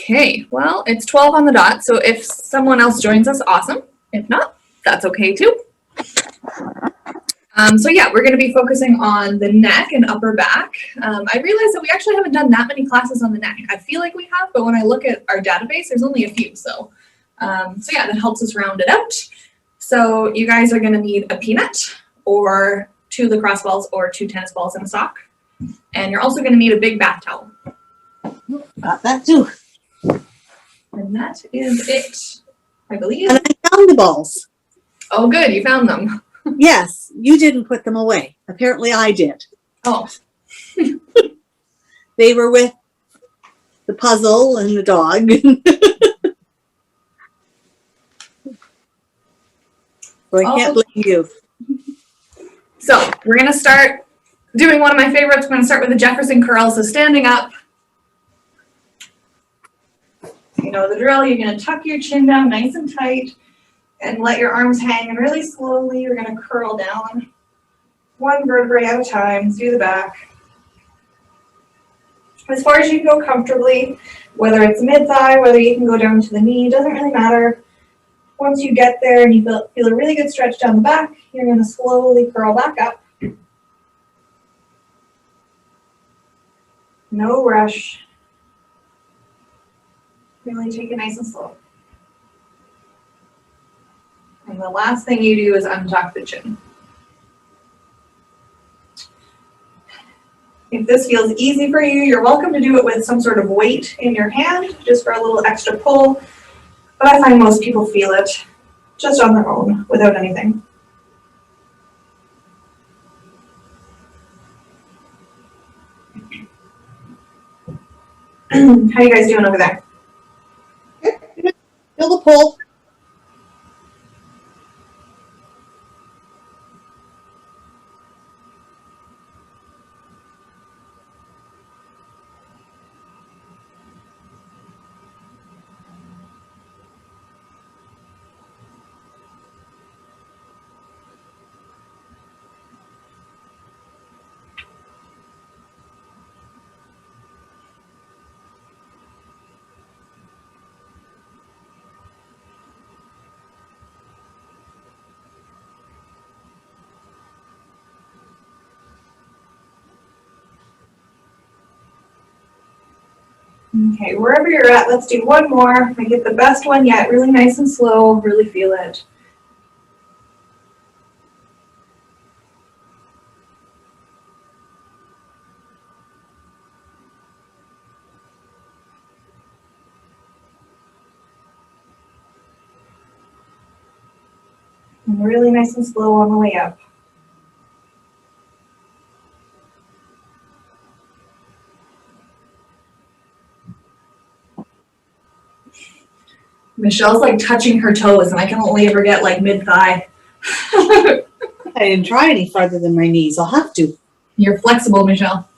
Okay, well, it's 12 on the dot, so if someone else joins us, awesome. If not, that's okay too. So yeah, we're going to be focusing on the neck and upper back. I realized that we actually haven't done that many classes on the neck. I feel like we have, but when I look at our database, there's only a few. So yeah, that helps us round it out. So you guys are going to need a peanut or 2 lacrosse balls or 2 tennis balls and a sock. And you're also going to need a big bath towel. Got that too. And that is it, I believe. And I found the balls. Oh, good, you found them. Yes, you didn't put them away. Apparently I did. Oh. They were with the puzzle and the dog. So I can't blame you. So we're going to start doing one of my favorites. We're going to start with the Jefferson curl. So standing up. You know the drill. You're going to tuck your chin down nice and tight and let your arms hang. And really slowly, you're going to curl down 1 vertebrae at a time through the back. As far as you can go comfortably, whether it's mid-thigh, whether you can go down to the knee, doesn't really matter. Once you get there and you feel a really good stretch down the back, you're going to slowly curl back up. No rush. Really take it nice and slow. And the last thing you do is untuck the chin. If this feels easy for you, you're welcome to do it with some sort of weight in your hand, just for a little extra pull. But I find most people feel it just on their own, without anything. How you guys doing over there? Feel the pull. Okay, wherever you're at, let's do one more. Make it the best one yet. Really nice and slow. Really feel it. And really nice and slow on the way up. Michelle's like touching her toes, and I can only ever get like mid-thigh. I didn't try any farther than my knees. I'll have to. You're flexible, Michelle.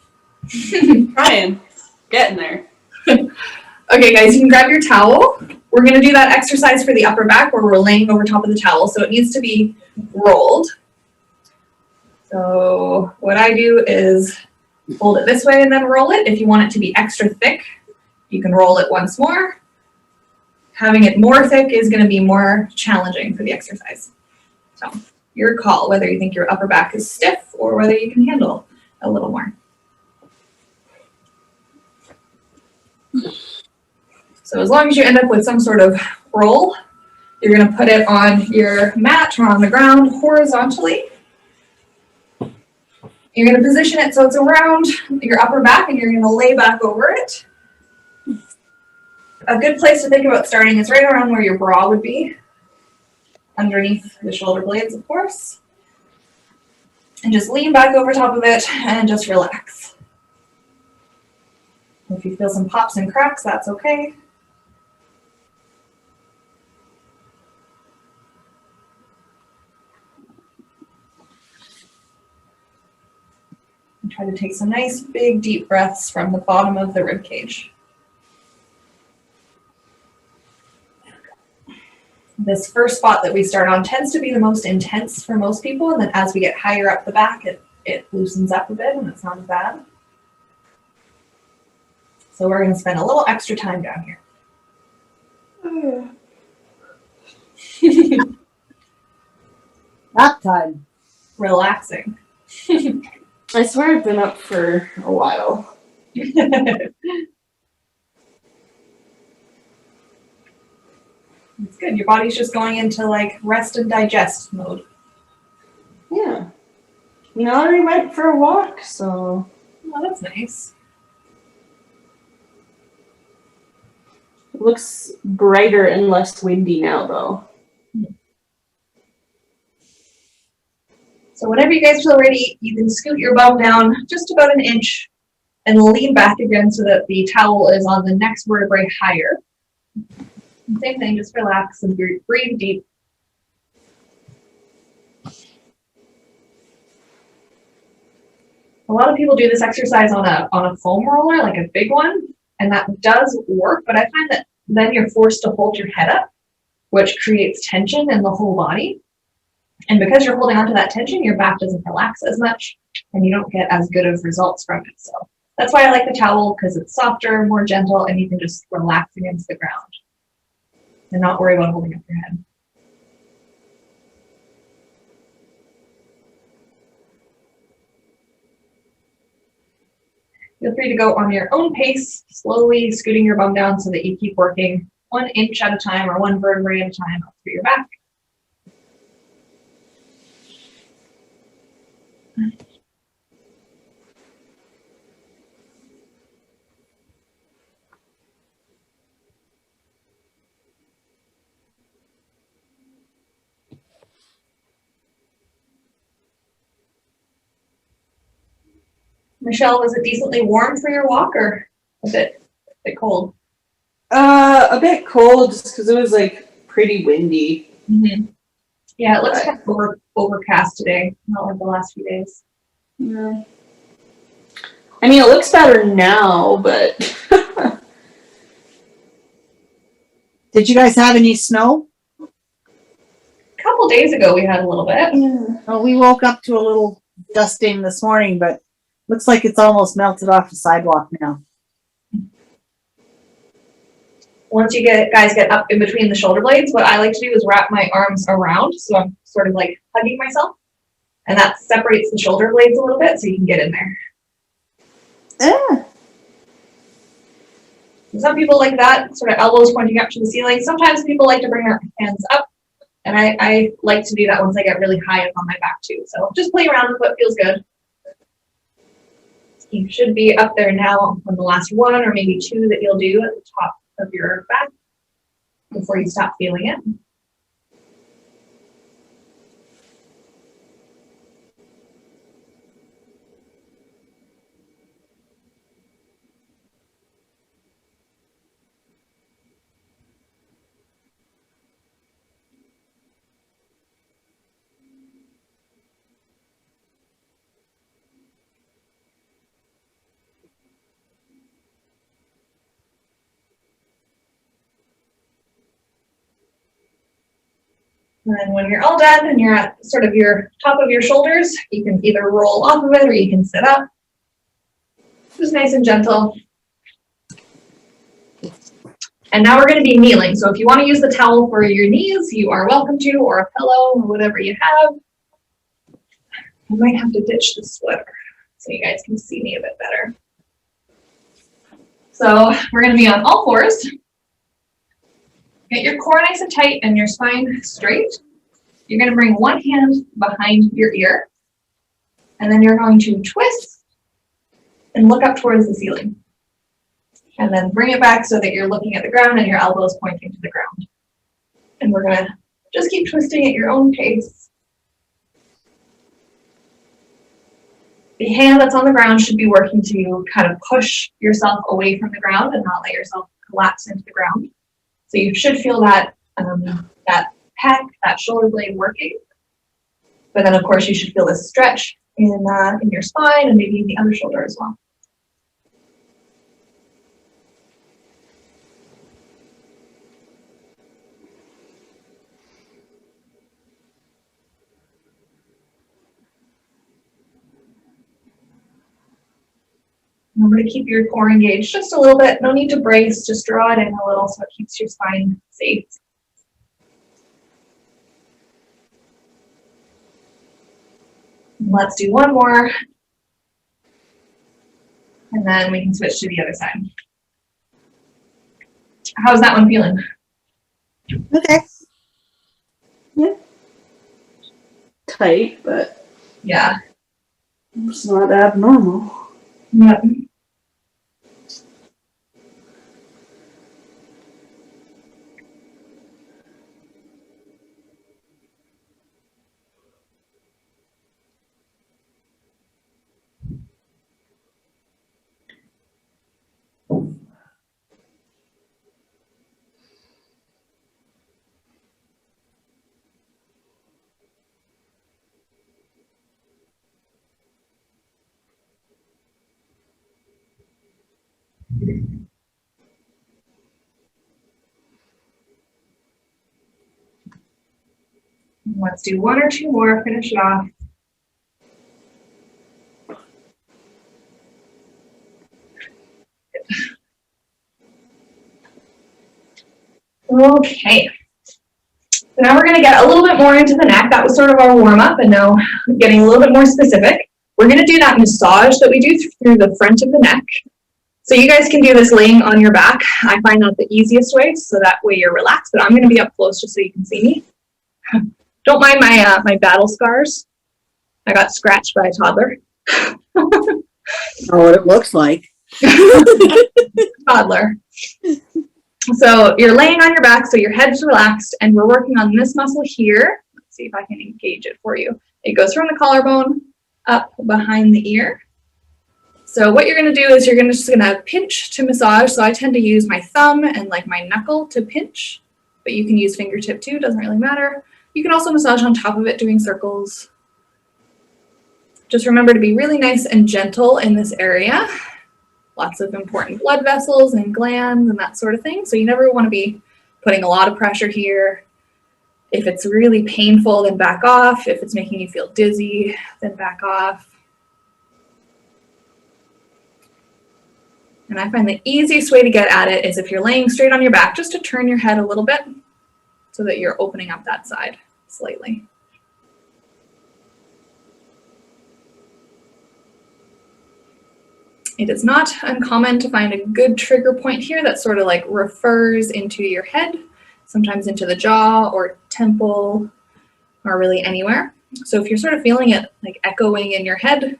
Trying. Getting there. Okay, guys, you can grab your towel. We're going to do that exercise for the upper back where we're laying over top of the towel, so it needs to be rolled. So what I do is fold it this way and then roll it. If you want it to be extra thick, you can roll it once more. Having it more thick is going to be more challenging for the exercise. So your call, whether you think your upper back is stiff or whether you can handle a little more. So as long as you end up with some sort of roll, you're going to put it on your mat or on the ground horizontally. You're going to position it so it's around your upper back and you're going to lay back over it. A good place to think about starting is right around where your bra would be, underneath the shoulder blades, of course. And just lean back over top of it and just relax. If you feel some pops and cracks, that's okay. And try to take some nice, big, deep breaths from the bottom of the rib cage. This first spot that we start on tends to be the most intense for most people, and then as we get higher up the back, it loosens up a bit and it's not as bad. So we're going to spend a little extra time down here. Nap time. Relaxing. I swear I've been up for a while. It's good. Your body's just going into like rest and digest mode. Yeah. You know, I already went for a walk, so Oh, that's nice. it looks brighter and less windy now, though. So whenever you guys feel ready, you can scoot your bum down just about an inch and lean back again so that the towel is on the next vertebrae higher. And same thing, just relax and breathe deep. A lot of people do this exercise on a foam roller, like a big one, and that does work, but I find that then you're forced to hold your head up, which creates tension in the whole body. And because you're holding onto that tension, your back doesn't relax as much, and you don't get as good of results from it. So that's why I like the towel, because it's softer, more gentle, and you can just relax against the ground and not worry about holding up your head. Feel free to go on your own pace, slowly scooting your bum down so that you keep working 1 inch at a time or 1 vertebrae at a time up through your back. Michelle, was it decently warm for your walk or a bit cold? A bit cold just because it was like pretty windy. Mm-hmm. Yeah, it looks kind of overcast today, not like the last few days. Yeah. I mean, it looks better now, but Did you guys have any snow? A couple days ago, we had a little bit. yeah. Well, we woke up to a little dusting this morning, but looks like it's almost melted off the sidewalk now. Once you guys get up in between the shoulder blades, what I like to do is wrap my arms around, so I'm sort of like hugging myself, and that separates the shoulder blades a little bit so you can get in there. Yeah. Some people like that, sort of elbows pointing up to the ceiling. Sometimes people like to bring their hands up, and I like to do that once I get really high up on my back too. So just play around with what feels good. You should be up there now on the last 1 or maybe 2 that you'll do at the top of your back before you stop feeling it. And then when you're all done and you're at sort of your top of your shoulders, you can either roll off of it or you can sit up. Just nice and gentle. And now we're going to be kneeling. So if you want to use the towel for your knees, you are welcome to, or a pillow, or whatever you have. I might have to ditch the sweater so you guys can see me a bit better. So we're going to be on all fours. Get your core nice and tight and your spine straight. You're going to bring one hand behind your ear, and then you're going to twist and look up towards the ceiling. And then bring it back so that you're looking at the ground and your elbows pointing to the ground. And we're going to just keep twisting at your own pace. The hand that's on the ground should be working to kind of push yourself away from the ground and not let yourself collapse into the ground. So you should feel that that pec, that shoulder blade working. But then, of course, you should feel this stretch in your spine and maybe in the other shoulder as well. Remember to keep your core engaged just a little bit. No need to brace, just draw it in a little so it keeps your spine safe. Let's do one more. And then we can switch to the other side. How's that one feeling? Okay. Tight, but Yeah. it's not abnormal. Yep. Let's do one or two more, finish it off. Okay. So now we're going to get a little bit more into the neck. That was sort of our warm up, and now getting a little bit more specific. We're going to do that massage that we do through the front of the neck. So you guys can do this laying on your back. I find that the easiest way, so that way you're relaxed, but I'm going to be up close just so you can see me. Don't mind my my battle scars. I got scratched by a toddler. Oh, what it looks like. Toddler. So you're laying on your back, so your head's relaxed, and we're working on this muscle here. Let's see if I can engage it for you. It goes from the collarbone up behind the ear. So what you're going to do is you're just going to pinch to massage. So I tend to use my thumb and like my knuckle to pinch, but you can use fingertip too, doesn't really matter. You can also massage on top of it doing circles. Just remember to be really nice and gentle in this area. Lots of important blood vessels and glands and that sort of thing. So you never want to be putting a lot of pressure here. If it's really painful, then back off. If it's making you feel dizzy, then back off. And I find the easiest way to get at it is if you're laying straight on your back, just to turn your head a little bit so that you're opening up that side slightly. It is not uncommon to find a good trigger point here that sort of like refers into your head, sometimes into the jaw or temple or really anywhere. So if you're sort of feeling it like echoing in your head,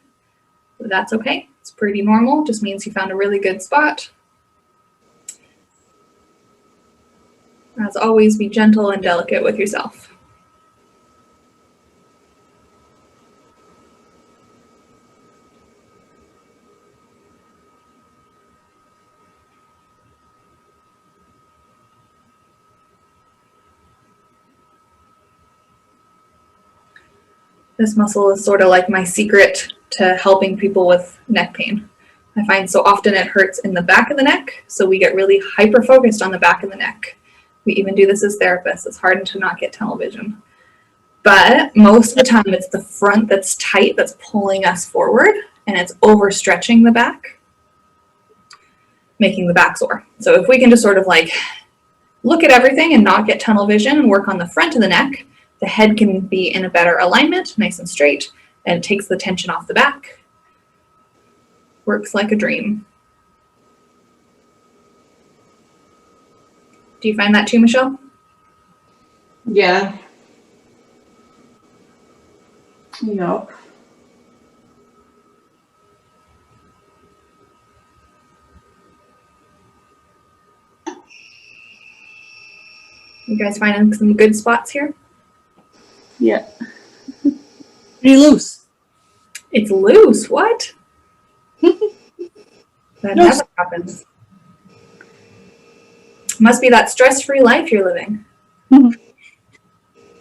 that's okay. It's pretty normal, just means you found a really good spot. As always, be gentle and delicate with yourself. This muscle is sort of like my secret to helping people with neck pain. I find so often it hurts in the back of the neck, so we get really hyper-focused on the back of the neck. We even do this as therapists. It's hard to not get tunnel vision. But most of the time it's the front that's tight that's pulling us forward, and it's overstretching the back, making the back sore. So if we can just sort of like look at everything and not get tunnel vision and work on the front of the neck, the head can be in a better alignment, nice and straight, and it takes the tension off the back. Works like a dream. Do you find that too, Michelle? Yeah. Yup. You guys finding some good spots here? Yeah. Pretty loose. It's loose. What? That No. never happens. Must be that stress-free life you're living. Maybe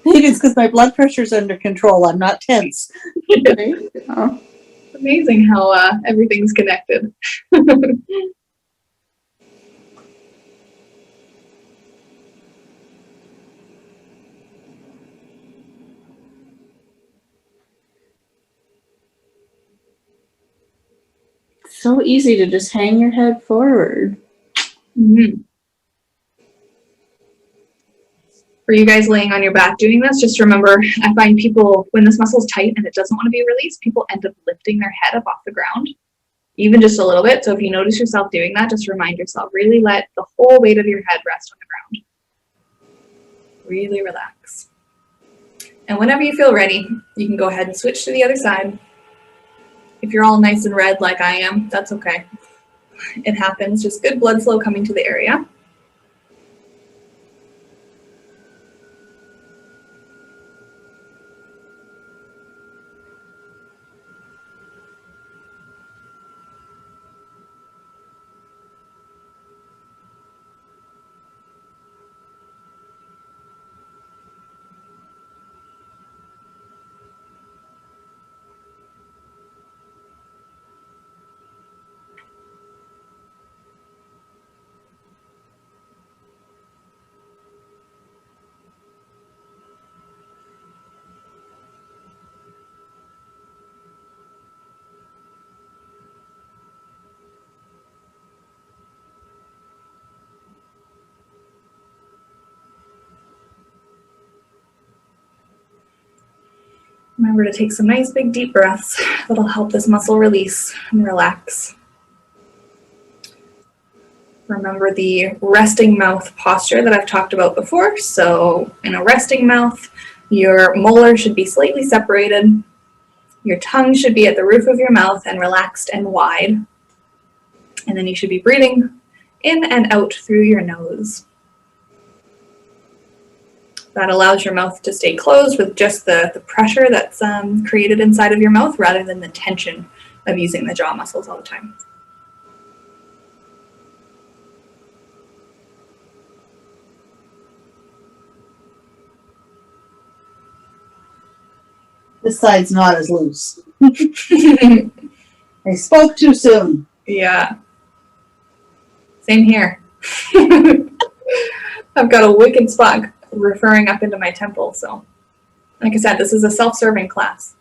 it's because my blood pressure's under control. I'm not tense. Right? Oh. Amazing how everything's connected. So easy to just hang your head forward. Mm-hmm. For you guys laying on your back doing this, just remember, I find people, when this muscle is tight and it doesn't want to be released, people end up lifting their head up off the ground, even just a little bit. So if you notice yourself doing that, just remind yourself, really let the whole weight of your head rest on the ground. Really relax. And whenever you feel ready, you can go ahead and switch to the other side. If you're all nice and red like I am, that's okay. It happens, just good blood flow coming to the area. Remember to take some nice big deep breaths. That'll help this muscle release and relax. Remember the resting mouth posture that I've talked about before. So in a resting mouth, your molar should be slightly separated. Your tongue should be at the roof of your mouth and relaxed and wide. And then you should be breathing in and out through your nose. That allows your mouth to stay closed with just the pressure that's created inside of your mouth rather than the tension of using the jaw muscles all the time. This side's not as loose. I spoke too soon. Yeah. Same here. I've got a wicked spot referring up into my temple, so like I said, this is a self-serving class.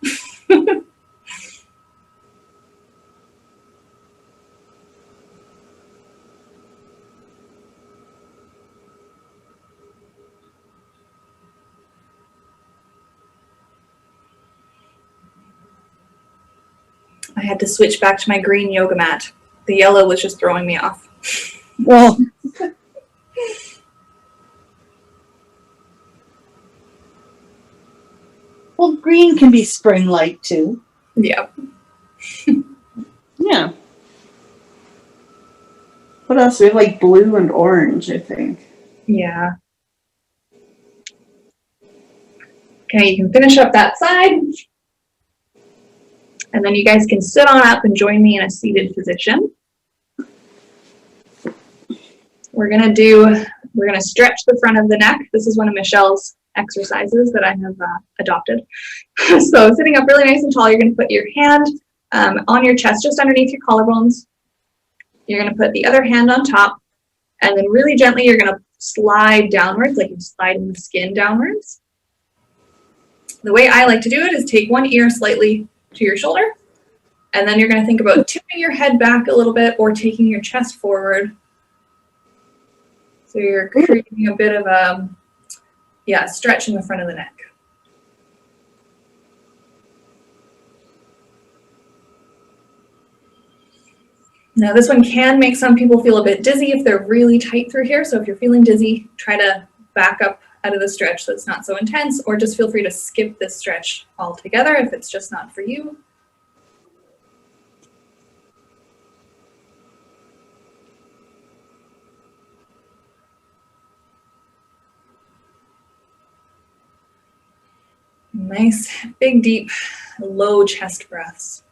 I had to switch back to my green yoga mat. The yellow was just throwing me off. Well, well, green can be spring-like too. Yeah. Yeah. What else? We have like blue and orange, I think. Yeah. Okay, you can finish up that side. And then you guys can sit on up and join me in a seated position. We're gonna stretch the front of the neck. This is one of Michelle's exercises that I have adopted. So sitting up really nice and tall, you're gonna put your hand on your chest, just underneath your collarbones. You're gonna put the other hand on top, and then really gently, you're gonna slide downwards, like you're sliding the skin downwards. The way I like to do it is take one ear slightly to your shoulder, and then you're going to think about tipping your head back a little bit or taking your chest forward. So you're creating a bit of a stretch in the front of the neck. Now this one can make some people feel a bit dizzy if they're really tight through here. So if you're feeling dizzy, try to back up out of the stretch so it's not so intense, or just feel free to skip this stretch altogether if it's just not for you. Nice, big, deep, low chest breaths.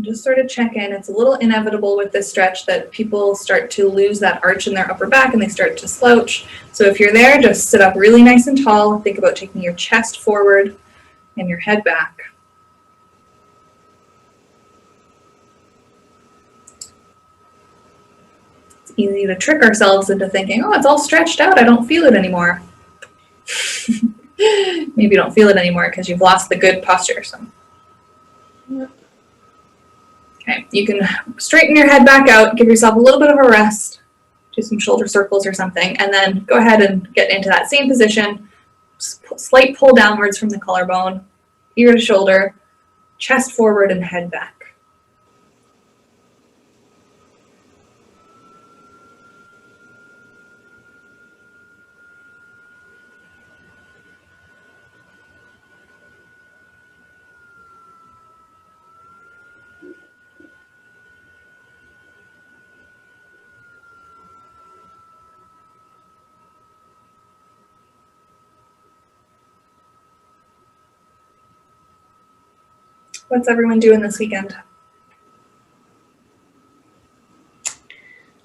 Just sort of check in. It's a little inevitable with this stretch that people start to lose that arch in their upper back and they start to slouch. So if you're there, just sit up really nice and tall. Think about taking your chest forward and your head back. It's easy to trick ourselves into thinking, oh, it's all stretched out. I don't feel it anymore. Maybe you don't feel it anymore because you've lost the good posture. So. Okay, you can straighten your head back out, give yourself a little bit of a rest, do some shoulder circles or something, and then go ahead and get into that same position. Slight pull downwards from the collarbone, ear to shoulder, chest forward and head back. What's everyone doing this weekend?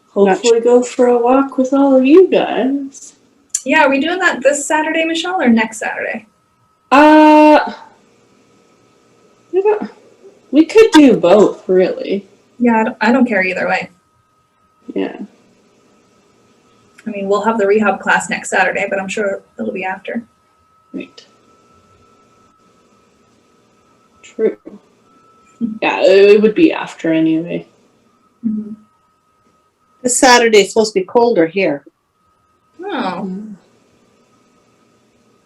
Hopefully go for a walk with all of you guys. Yeah, are we doing that this Saturday, Michelle, or next Saturday? We could do both, really. Yeah, I don't care either way. Yeah. I mean, we'll have the rehab class next Saturday, but I'm sure it'll be after. Right. True. Yeah, it would be after anyway. Mm-hmm. This Saturday is supposed to be colder here. Oh,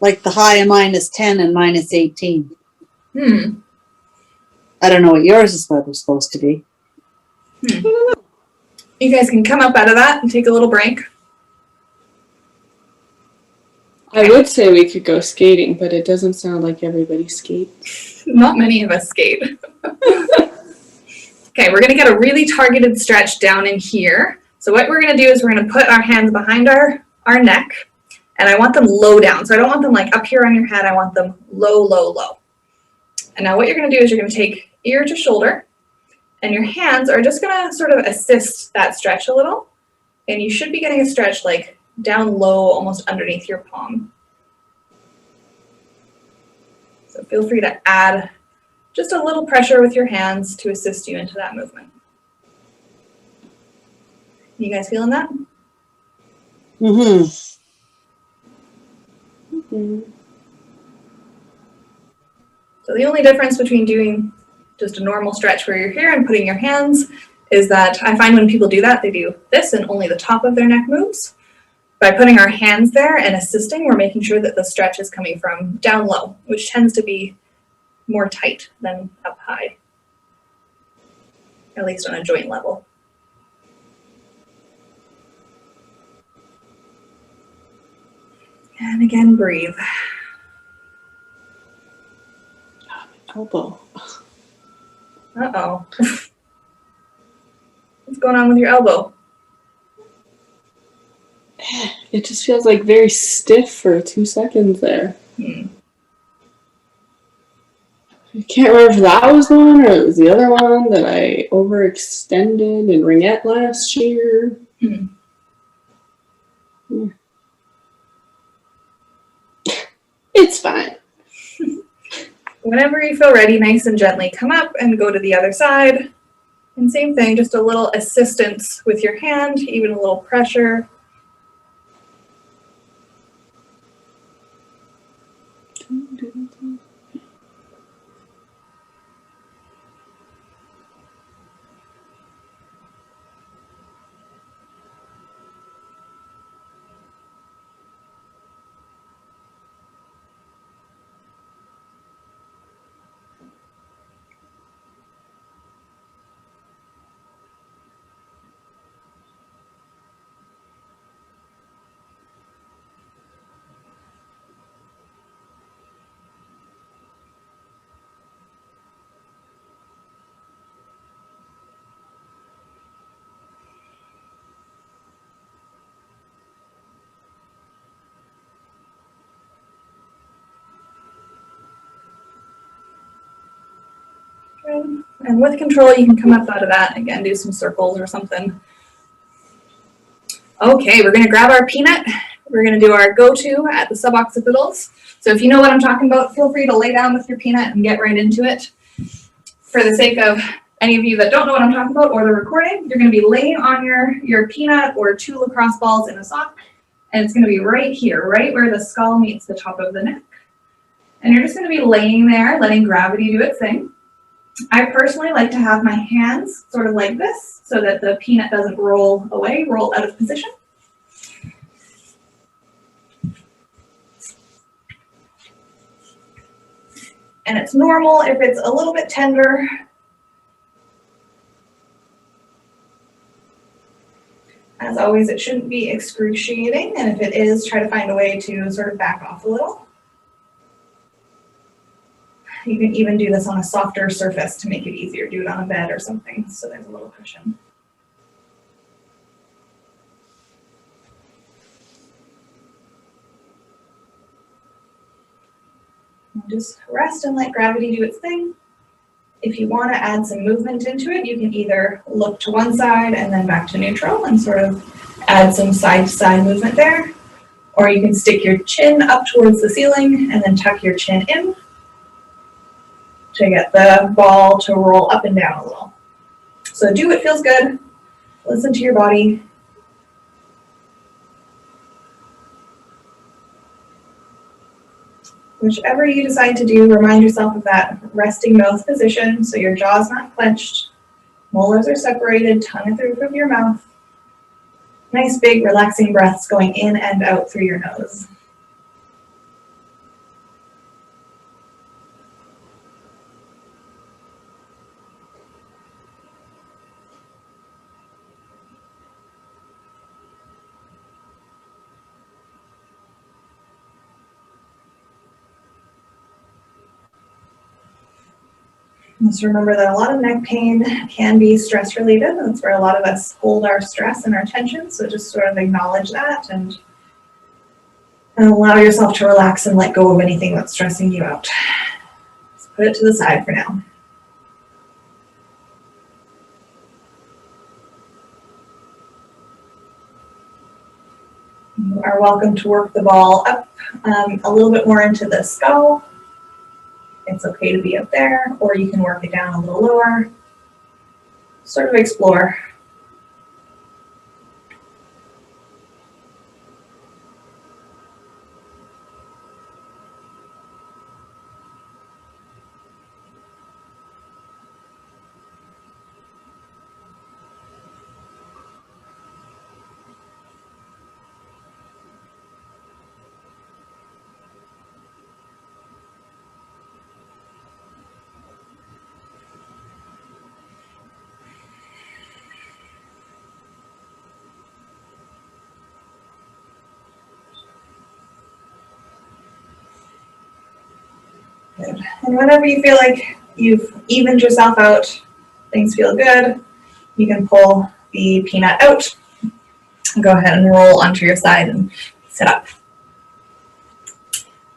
Like the high of -10 and -18. I don't know what yours weather's supposed to be. You guys can come up out of that and take a little break. I would say we could go skating, but it doesn't sound like everybody skates. Not many of us skate. Okay, we're gonna get a really targeted stretch down in here. So what we're gonna do is we're gonna put our hands behind our neck, and I want them low down. So I don't want them like up here on your head, I want them low, low, low. And now what you're gonna do is you're gonna take ear to shoulder, and your hands are just gonna sort of assist that stretch a little. And you should be getting a stretch like down low, almost underneath your palm. So feel free to add just a little pressure with your hands to assist you into that movement. You guys feeling that? Mm-hmm. Mm-hmm. So the only difference between doing just a normal stretch where you're here and putting your hands is that I find when people do that, they do this and only the top of their neck moves. By putting our hands there and assisting, we're making sure that the stretch is coming from down low, which tends to be more tight than up high, at least on a joint level. And again, breathe. Elbow. Uh-oh. What's going on with your elbow? It just feels like very stiff for 2 seconds there. I can't remember if that was the one or it was the other one that I overextended in ringette last year. It's fine. Whenever you feel ready, nice and gently come up and go to the other side. And same thing, just a little assistance with your hand, even a little pressure. Good. And with control, you can come up out of that. Again, do some circles or something. Okay, we're gonna grab our peanut. We're gonna do our go-to at the suboccipitals. So if you know what I'm talking about, feel free to lay down with your peanut and get right into it. For the sake of any of you that don't know what I'm talking about or the recording, you're gonna be laying on your peanut or 2 lacrosse balls in a sock, and it's gonna be right here, right where the skull meets the top of the neck. And you're just gonna be laying there, letting gravity do its thing. I personally like to have my hands sort of like this so that the peanut doesn't roll away, roll out of position. And it's normal if it's a little bit tender. As always, it shouldn't be excruciating, and if it is, try to find a way to sort of back off a little. You can even do this on a softer surface to make it easier. Do it on a bed or something, so there's a little cushion. Just rest and let gravity do its thing. If you want to add some movement into it, you can either look to one side and then back to neutral and sort of add some side-to-side movement there. Or you can stick your chin up towards the ceiling and then tuck your chin in to get the ball to roll up and down a little. So do what feels good. Listen to your body. Whichever you decide to do, remind yourself of that resting mouth position so your jaw's not clenched, molars are separated, tongue at the roof of your mouth. Nice big relaxing breaths going in and out through your nose. Just remember that a lot of neck pain can be stress related. That's where a lot of us hold our stress and our tension. So just sort of acknowledge that and allow yourself to relax and let go of anything that's stressing you out. Just put it to the side for now. You are welcome to work the ball up a little bit more into the skull. It's okay to be up there, or you can work it down a little lower. Sort of explore. Good. And whenever you feel like you've evened yourself out, things feel good, you can pull the peanut out and go ahead and roll onto your side and sit up.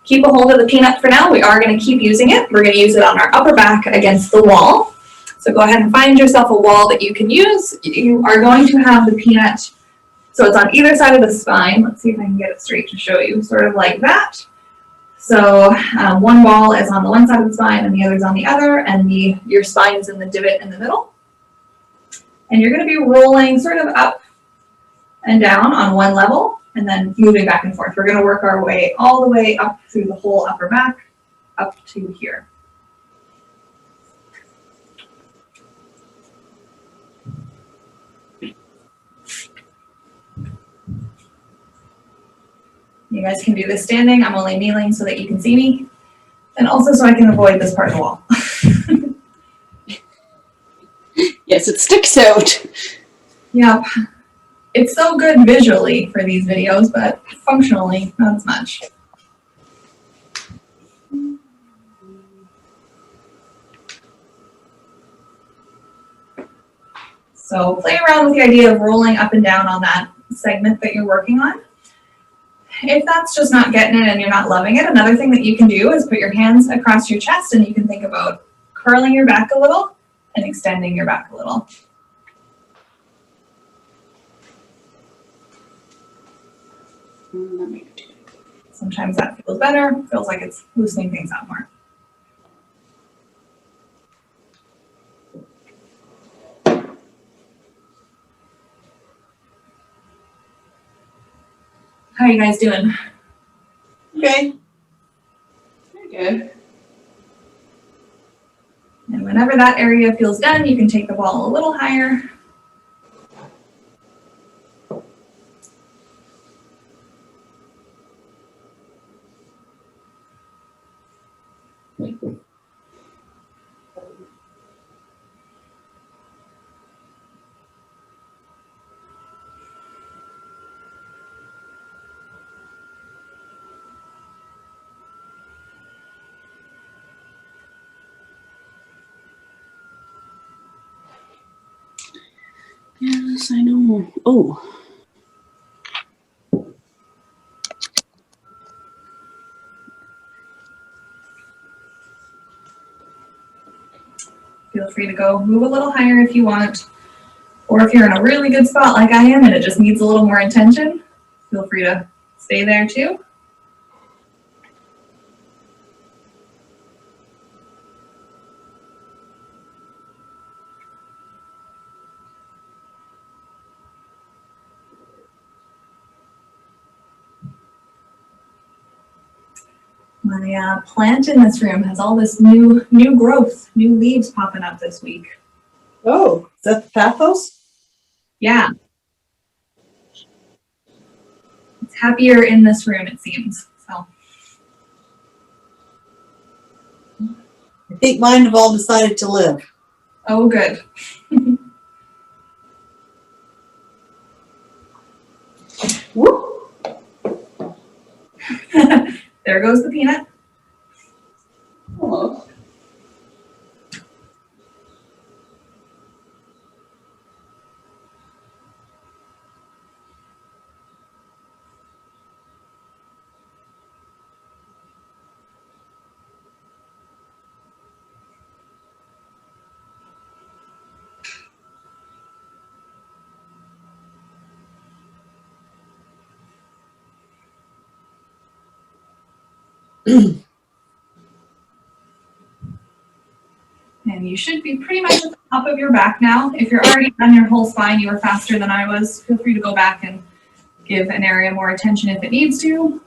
Keep a hold of the peanut for now. We are going to keep using it. We're going to use it on our upper back against the wall. So go ahead and find yourself a wall that you can use. You are going to have the peanut, so it's on either side of the spine. Let's see if I can get it straight to show you, sort of like that. So one ball is on the one side of the spine and the other is on the other, and your spine is in the divot in the middle. And you're going to be rolling sort of up and down on one level and then moving back and forth. We're going to work our way all the way up through the whole upper back, up to here. You guys can do this standing. I'm only kneeling so that you can see me, and also so I can avoid this part of the wall. Yes, it sticks out. Yep. It's so good visually for these videos, but functionally, not as much. So play around with the idea of rolling up and down on that segment that you're working on. If that's just not getting it and you're not loving it, another thing that you can do is put your hands across your chest, and you can think about curling your back a little and extending your back a little. Sometimes that feels better, feels like it's loosening things up more. How are you guys doing? Okay. Okay. And whenever that area feels done, you can take the ball a little higher. Yes, I know. Oh. Feel free to go move a little higher if you want. Or if you're in a really good spot like I am and it just needs a little more attention, feel free to stay there too. My plant in this room has all this new growth, new leaves popping up this week. Oh, is that the pathos? Yeah. It's happier in this room, it seems. So I think mine have all decided to live. oh good. Whoop. There goes the peanut. Almost. And you should be pretty much at the top of your back now. If you're already on your whole spine, you were faster than I was. Feel free to go back and give an area more attention if it needs to.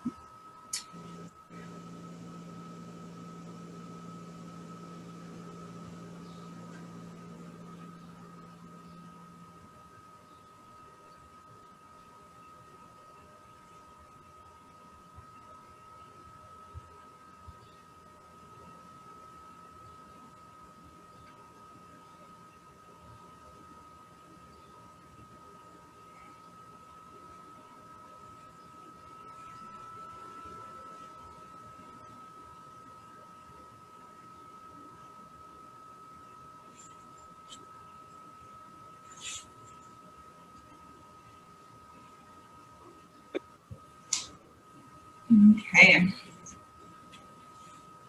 Okay.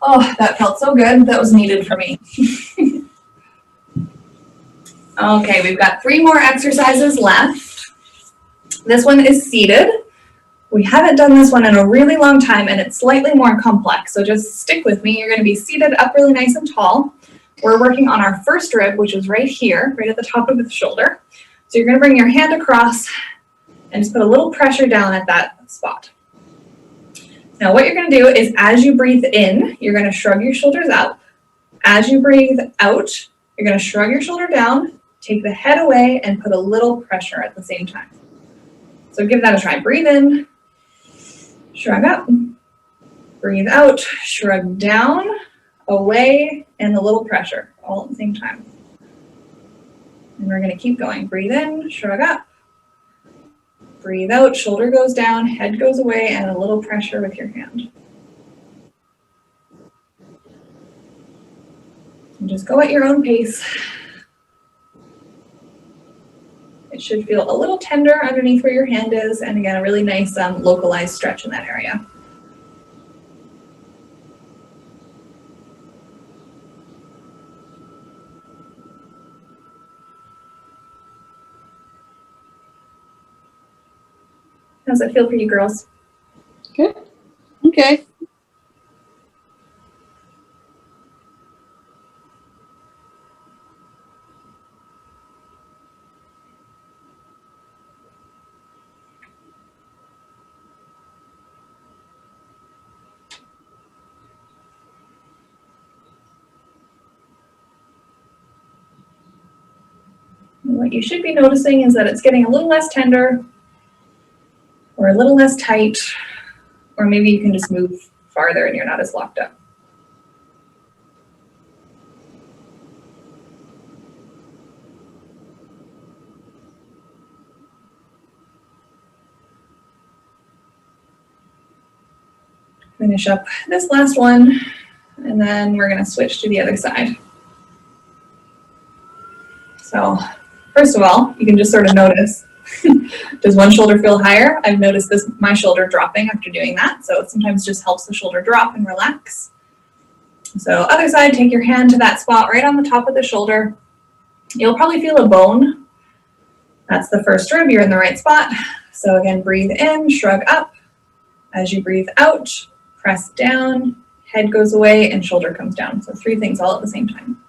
Oh, that felt so good. That was needed for me. Okay, we've got 3 more exercises left. This one is seated. We haven't done this one in a really long time and it's slightly more complex, so just stick with me. You're gonna be seated up really nice and tall. We're working on our first rib, which is right here, right at the top of the shoulder. So you're gonna bring your hand across and just put a little pressure down at that spot. Now what you're gonna do is as you breathe in, you're gonna shrug your shoulders up. As you breathe out, you're gonna shrug your shoulder down, take the head away, and put a little pressure at the same time. So give that a try. Breathe in, shrug up, breathe out, shrug down, away, and a little pressure, all at the same time. And we're gonna keep going. Breathe in, shrug up, breathe out, shoulder goes down, head goes away, and a little pressure with your hand. And just go at your own pace. It should feel a little tender underneath where your hand is, and again, a really nice localized stretch in that area. How's that feel for you girls? Good. Okay. what you should be noticing is that it's getting a little less tender or a little less tight, or maybe you can just move farther and you're not as locked up. Finish up this last one, and then we're going to switch to the other side. So first of all, you can just sort of notice, does one shoulder feel higher? I've noticed my shoulder dropping after doing that. So it sometimes just helps the shoulder drop and relax. So other side, take your hand to that spot right on the top of the shoulder. You'll probably feel a bone. That's the first rib, you're in the right spot. So again, breathe in, shrug up. As you breathe out, press down, head goes away, and shoulder comes down. So 3 things all at the same time.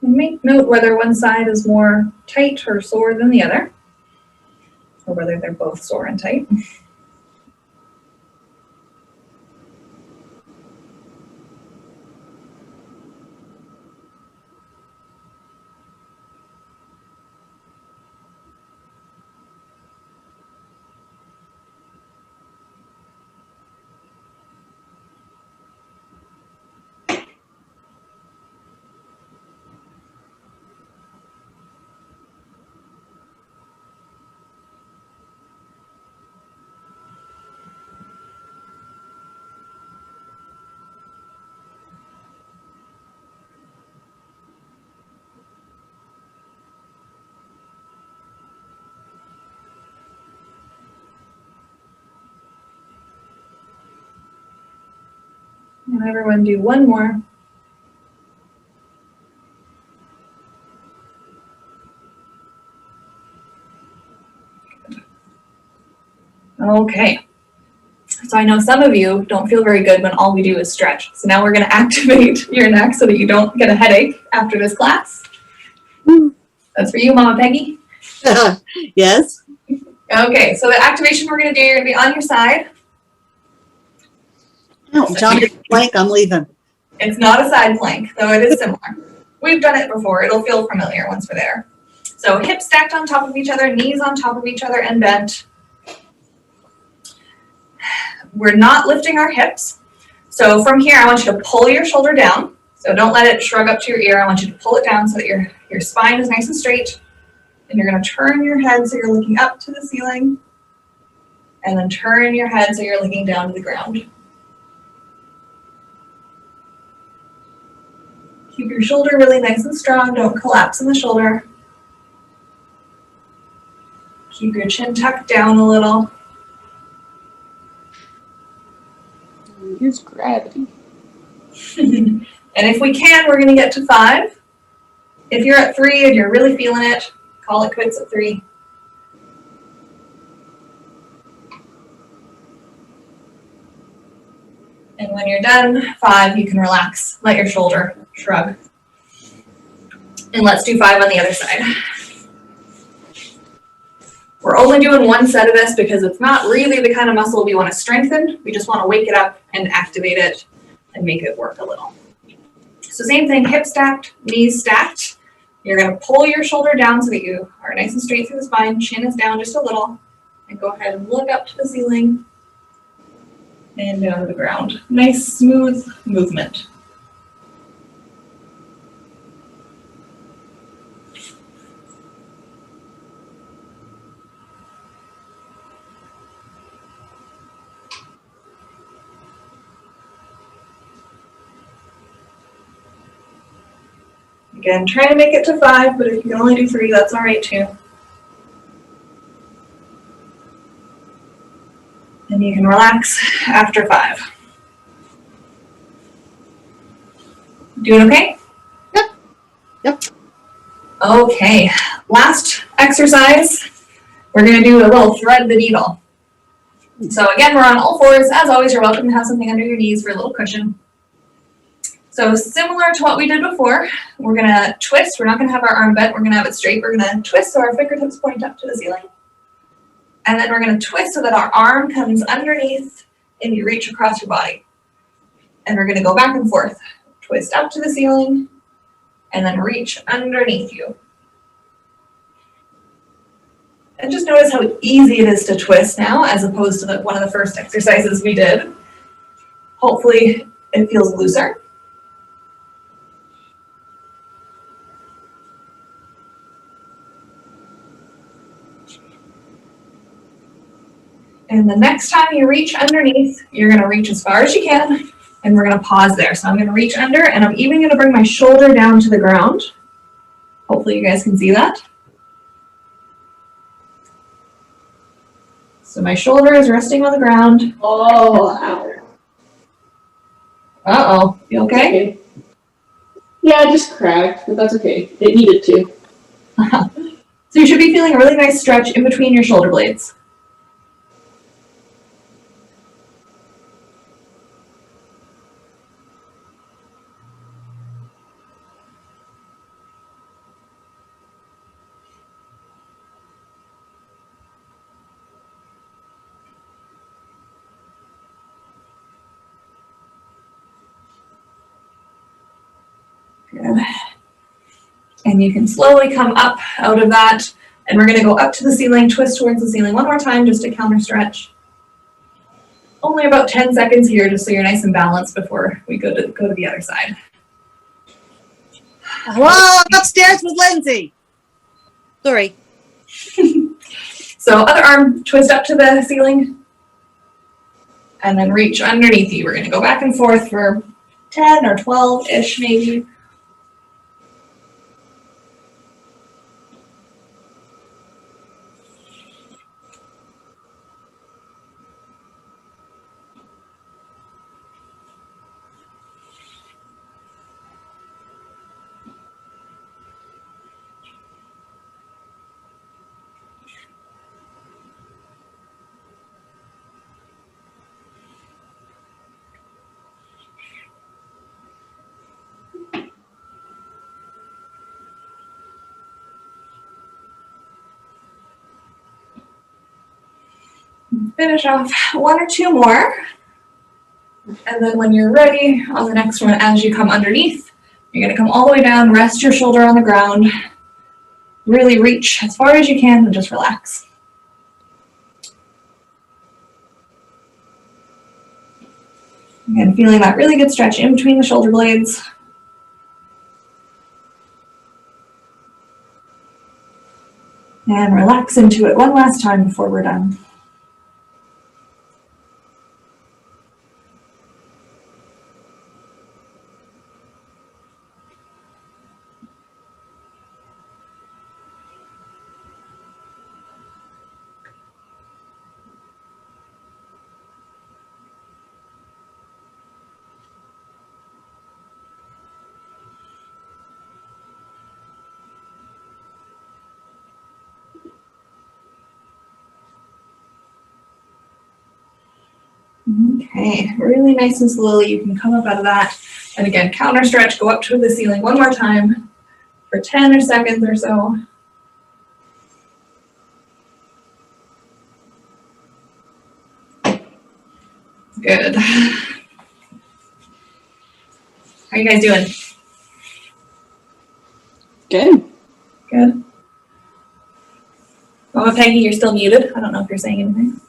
And make note whether one side is more tight or sore than the other, or whether they're both sore and tight. And everyone do one more. Okay. So I know some of you don't feel very good when all we do is stretch. So now we're going to activate your neck so that you don't get a headache after this class. That's for you, Mama Peggy. Yes. Okay, so the activation we're going to do, you're going to be on your side. No, John, plank, I'm leaving. It's not a side plank, though it is similar. We've done it before. It'll feel familiar once we're there. So hips stacked on top of each other, knees on top of each other, and bent. We're not lifting our hips. So from here, I want you to pull your shoulder down. So don't let it shrug up to your ear. I want you to pull it down so that your spine is nice and straight. And you're going to turn your head so you're looking up to the ceiling. And then turn your head so you're looking down to the ground. Keep your shoulder really nice and strong. Don't collapse in the shoulder. Keep your chin tucked down a little. Use gravity. And if we can, we're going to get to 5. If you're at 3 and you're really feeling it, call it quits at 3. And when you're done, 5, you can relax. Let your shoulder shrug. And let's do 5 on the other side. We're only doing one set of this because it's not really the kind of muscle we want to strengthen. We just want to wake it up and activate it and make it work a little. So same thing, hips stacked, knees stacked. You're going to pull your shoulder down so that you are nice and straight through the spine. Chin is down just a little. And go ahead and look up to the ceiling and down to the ground. Nice, smooth movement. Again, try to make it to 5, but if you can only do 3, that's all right too. And you can relax after 5. Doing okay? Yep. Yep. Okay, last exercise. We're going to do a little thread the needle. So again, we're on all 4s. As always, you're welcome to have something under your knees for a little cushion. So similar to what we did before, we're going to twist. We're not going to have our arm bent. We're going to have it straight. We're going to twist so our fingertips point up to the ceiling. And then we're going to twist so that our arm comes underneath and you reach across your body. And we're going to go back and forth. Twist up to the ceiling and then reach underneath you. And just notice how easy it is to twist now as opposed to one of the first exercises we did. Hopefully it feels looser. And the next time you reach underneath, you're going to reach as far as you can, and we're going to pause there. So I'm going to reach under, and I'm even going to bring my shoulder down to the ground. Hopefully you guys can see that. So my shoulder is resting on the ground. Oh, ow. Uh-oh, you okay? Yeah, it just cracked, but that's okay. It needed to. So you should be feeling a really nice stretch in between your shoulder blades. Good. And you can slowly come up out of that. And we're going to go up to the ceiling, twist towards the ceiling one more time just to counter stretch. Only about 10 seconds here just so you're nice and balanced before we go to the other side. Hello, upstairs with Lindsay. Sorry. So other arm, twist up to the ceiling. And then reach underneath you. We're going to go back and forth for 10 or 12-ish maybe. Finish off one or two more. And then when you're ready on the next one, as you come underneath, you're going to come all the way down, rest your shoulder on the ground, really reach as far as you can and just relax. Again, feeling that really good stretch in between the shoulder blades. And relax into it one last time before we're done. Okay, really nice and slowly you can come up out of that. And again, counter stretch, go up to the ceiling one more time for 10 or seconds or so. Good. How are you guys doing? Good. Good. Mama Peggy, you're still muted. I don't know if you're saying anything.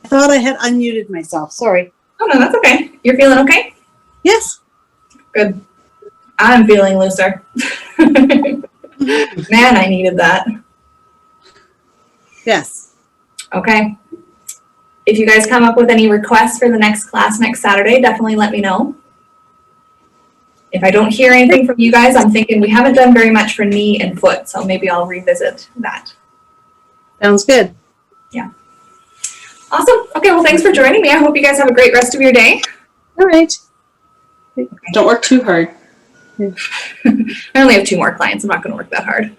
I thought I had unmuted myself. Sorry. Oh, no, that's okay. You're feeling okay? Yes. Good. I'm feeling looser. Man, I needed that. Yes. Okay. If you guys come up with any requests for the next class next Saturday, definitely let me know. If I don't hear anything from you guys, I'm thinking we haven't done very much for knee and foot, so maybe I'll revisit that. Sounds good. Yeah. Awesome. Okay, well, thanks for joining me. I hope you guys have a great rest of your day. All right. Don't work too hard. I only have 2 more clients. I'm not going to work that hard.